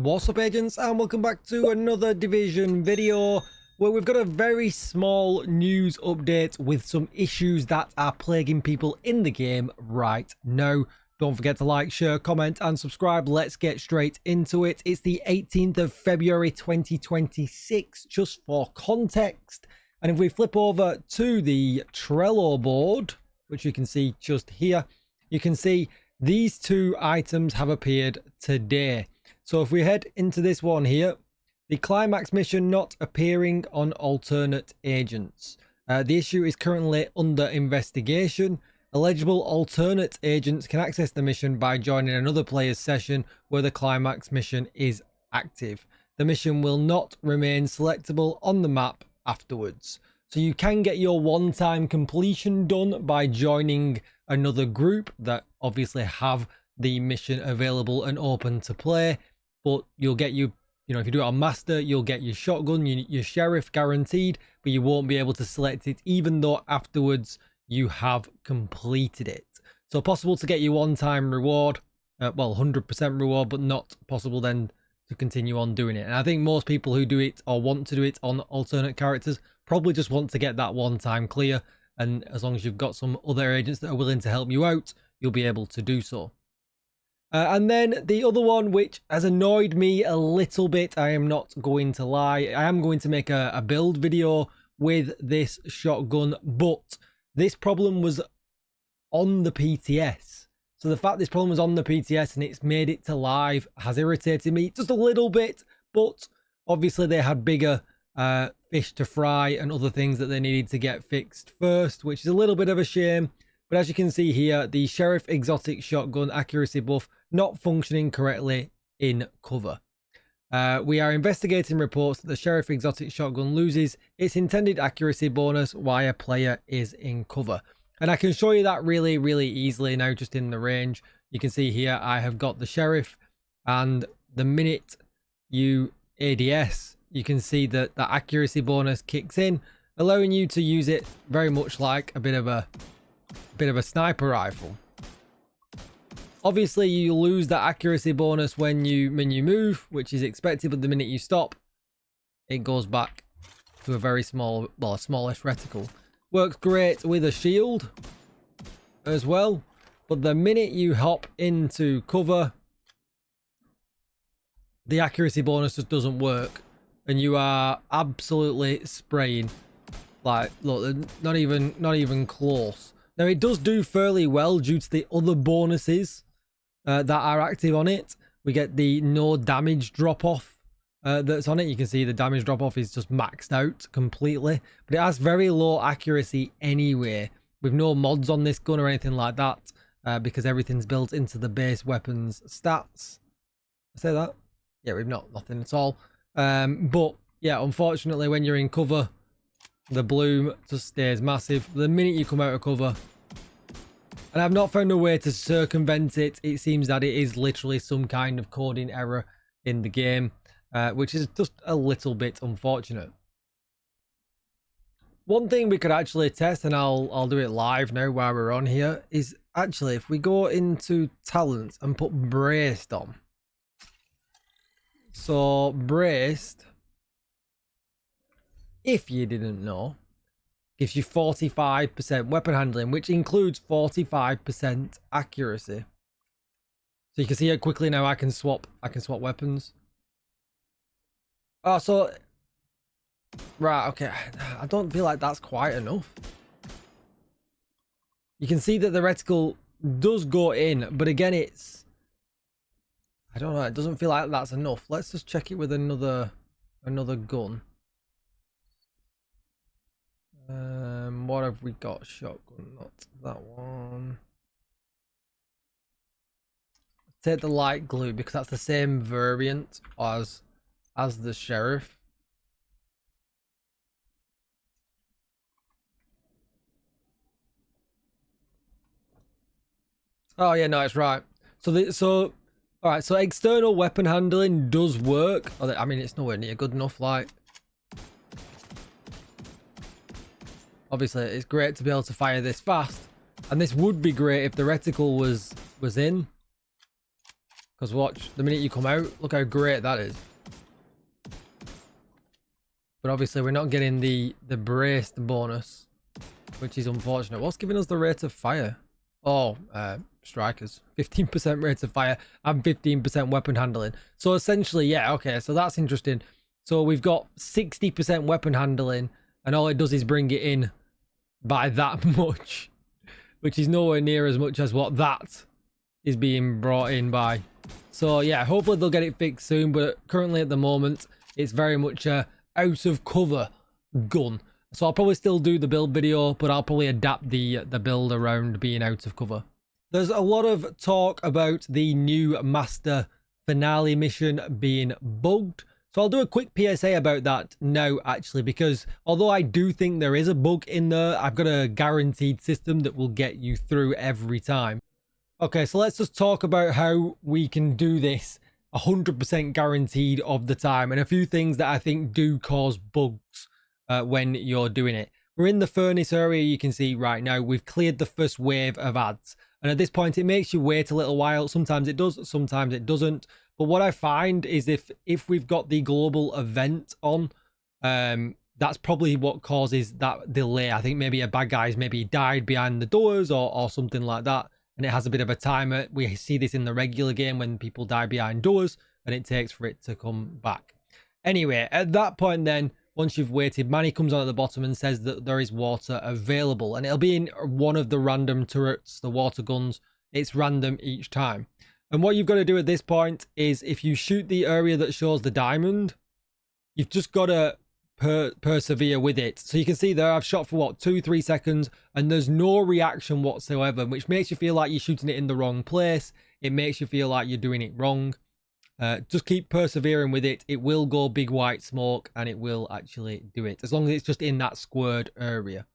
What's up, agents, and welcome back to another Division video where we've got a very small news update with some issues that are plaguing people in the game right now. Don't forget to like, share, comment and subscribe. Let's get straight into it. It's the 18th of February 2026, just for context. And if we flip over to the Trello board, which you can see just here, you can see these two items have appeared today. So if we head into this one here, the Climax mission not appearing on alternate agents. The issue is currently under investigation. Eligible alternate agents can access the mission by joining another player's session where the Climax mission is active. The mission will not remain selectable on the map afterwards. So you can get your one-time completion done by joining another group that obviously have the mission available and open to play. But you'll get if you do it on master, you'll get your shotgun, your sheriff guaranteed, but you won't be able to select it even though afterwards you have completed it. So possible to get your one-time reward, well, 100% reward, but not possible then to continue on doing it. And I think most people who do it or want to do it on alternate characters probably just want to get that one-time clear. And as long as you've got some other agents that are willing to help you out, you'll be able to do so. And then the other one, which has annoyed me a little bit, I am not going to lie. I am going to make a build video with this shotgun, but this problem was on the PTS. So the fact this problem was on the PTS and it's made it to live has irritated me just a little bit, but obviously they had bigger fish to fry and other things that they needed to get fixed first, which is a little bit of a shame. But as you can see here, the Sheriff Exotic Shotgun accuracy buff not functioning correctly in cover. We are investigating reports that the Sheriff Exotic Shotgun loses its intended accuracy bonus while a player is in cover. And I can show you that really, really easily now just in the range. You can see here I have got the Sheriff, and the minute you ADS, you can see that the accuracy bonus kicks in, allowing you to use it very much like a bit of a sniper rifle. Obviously you lose that accuracy bonus when you move, which is expected, but the minute you stop it goes back to a very small, well, a smallish reticle. Works great with a shield as well, but the minute you hop into cover the accuracy bonus just doesn't work and you are absolutely spraying. Like, look, not even close. Now, it does do fairly well due to the other bonuses that are active on it. We get the no damage drop-off that's on it. You can see the damage drop-off is just maxed out completely. But it has very low accuracy anyway, with no mods on this gun or anything like that, because everything's built into the base weapons stats. I say that? Yeah, we've nothing at all. But, yeah, unfortunately, when you're in cover, the bloom just stays massive. The minute you come out of cover, and I've not found a way to circumvent it, it seems that it is literally some kind of coding error in the game, which is just a little bit unfortunate. One thing we could actually test, and I'll do it live now while we're on here, is actually if we go into talents and put braced on. So braced, if you didn't know, gives you 45% weapon handling, which includes 45% accuracy. So you can see how quickly now I can swap weapons. Oh, so right, okay. I don't feel like that's quite enough. You can see that the reticle does go in, but again, it's, I don't know, it doesn't feel like that's enough. Let's just check it with another gun. What have we got? Shotgun, not that one. Take the light glue because that's the same variant as the Sheriff. Oh yeah, no, it's right. So all right, so external weapon handling does work. I mean, it's nowhere near good enough. Like, obviously, it's great to be able to fire this fast, and this would be great if the reticle was in, Because watch, the minute you come out, look how great that is. But obviously we're not getting the braced bonus, which is unfortunate. What's giving us the rate of fire? Oh, strikers. 15% rate of fire and 15% weapon handling. So essentially, yeah, okay, so that's interesting. So we've got 60% weapon handling, and all it does is bring it in by that much, which is nowhere near as much as what that is being brought in by. So yeah, hopefully they'll get it fixed soon, but currently at the moment, it's very much a out of cover gun. So I'll probably still do the build video, but I'll probably adapt the build around being out of cover. There's a lot of talk about the new Master Finale mission being bugged. So I'll do a quick PSA about that now, actually, because although I do think there is a bug in there, I've got a guaranteed system that will get you through every time. Okay, so let's just talk about how we can do this 100% guaranteed of the time, and a few things that I think do cause bugs when you're doing it. We're in the furnace area. You can see right now we've cleared the first wave of ads, and at this point it makes you wait a little while. Sometimes it does, sometimes it doesn't. But what I find is if we've got the global event on, that's probably what causes that delay. I think maybe a bad guy's maybe died behind the doors or something like that, and it has a bit of a timer. We see this in the regular game when people die behind doors, and it takes for it to come back. Anyway, at that point then, once you've waited, Manny comes on at the bottom and says that there is water available, and it'll be in one of the random turrets, the water guns. It's random each time. And what you've got to do at this point is, if you shoot the area that shows the diamond, you've just got to persevere with it. So you can see there, I've shot for what, 2-3 seconds, and there's no reaction whatsoever, which makes you feel like you're shooting it in the wrong place. It makes you feel like you're doing it wrong. Just keep persevering with it. It will go big white smoke, and it will actually do it, as long as it's just in that squared area.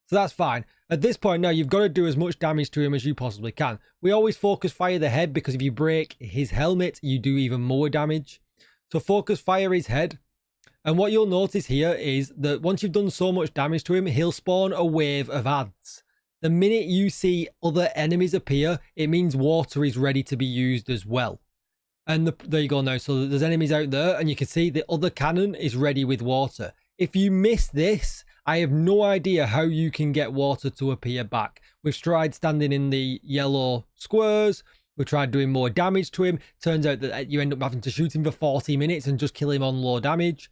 So that's fine. At this point now, you've got to do as much damage to him as you possibly can. We always focus fire the head, because if you break his helmet, you do even more damage. So focus fire his head. And what you'll notice here is that once you've done so much damage to him, he'll spawn a wave of ads. The minute you see other enemies appear, it means water is ready to be used as well. And there you go now. So there's enemies out there, and you can see the other cannon is ready with water. If you miss this, I have no idea how you can get water to appear back. We've tried standing in the yellow squares. We've tried doing more damage to him. Turns out that you end up having to shoot him for 40 minutes and just kill him on low damage.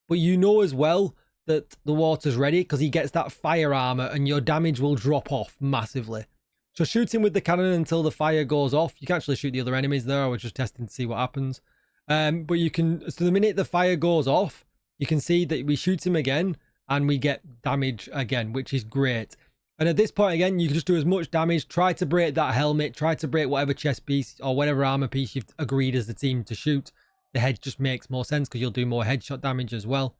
But you know as well that the water's ready, because he gets that fire armor, and your damage will drop off massively. So shoot him with the cannon until the fire goes off. You can actually shoot the other enemies there. I was just testing to see what happens. But you can, so the minute the fire goes off, you can see that we shoot him again and we get damage again, which is great. And at this point again, you can just do as much damage. Try to break that helmet. Try to break whatever chest piece or whatever armor piece you've agreed as the team to shoot. The head just makes more sense because you'll do more headshot damage as well.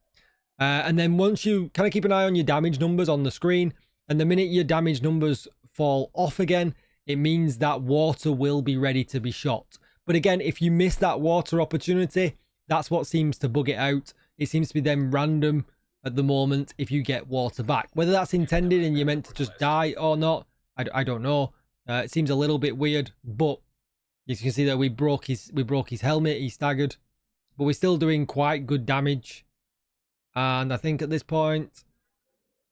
And then once you kind of keep an eye on your damage numbers on the screen, and the minute your damage numbers fall off again, it means that water will be ready to be shot. But again, if you miss that water opportunity, that's what seems to bug it out. It seems to be then random at the moment if you get water back. Whether that's intended and you're meant to just die or not, I don't know. It seems a little bit weird, but as you can see there, we broke his helmet. He staggered, but we're still doing quite good damage. And I think at this point,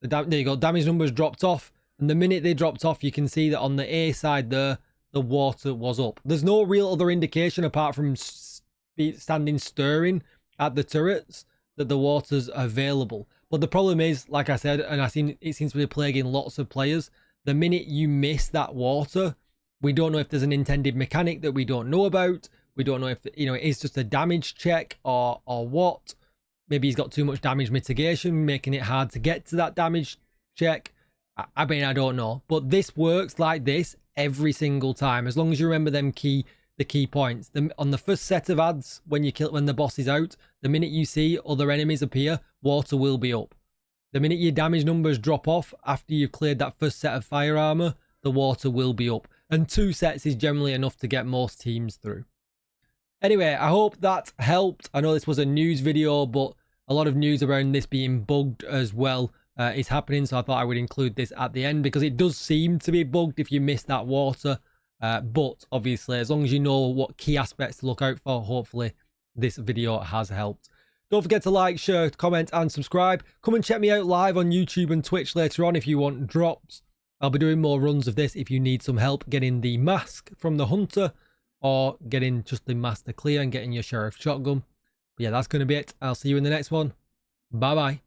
there you go, damage numbers dropped off. And the minute they dropped off, you can see that on the A side there, the water was up. There's no real other indication apart from standing stirring at the turrets that the water's available. But the problem is, like I said, and it seems to be plaguing lots of players, the minute you miss that water, we don't know if there's an intended mechanic that we don't know about. We don't know if, you know, it is just a damage check or what. Maybe he's got too much damage mitigation, making it hard to get to that damage check. I mean, I don't know. But this works like this every single time, as long as you remember the key points. On the first set of ads, when the boss is out, the minute you see other enemies appear, water will be up. The minute your damage numbers drop off after you've cleared that first set of fire armor, the water will be up. And 2 sets is generally enough to get most teams through. Anyway, I hope that helped. I know this was a news video, but a lot of news around this being bugged as well is happening. So I thought I would include this at the end, because it does seem to be bugged if you miss that water. But obviously, as long as you know what key aspects to look out for, hopefully this video has helped. Don't forget to like, share, comment, and subscribe. Come and check me out live on YouTube and Twitch later on if you want drops. I'll be doing more runs of this if you need some help getting the mask from the hunter or getting just the master clear and getting your sheriff shotgun. But yeah, that's going to be it. I'll see you in the next one. Bye-bye.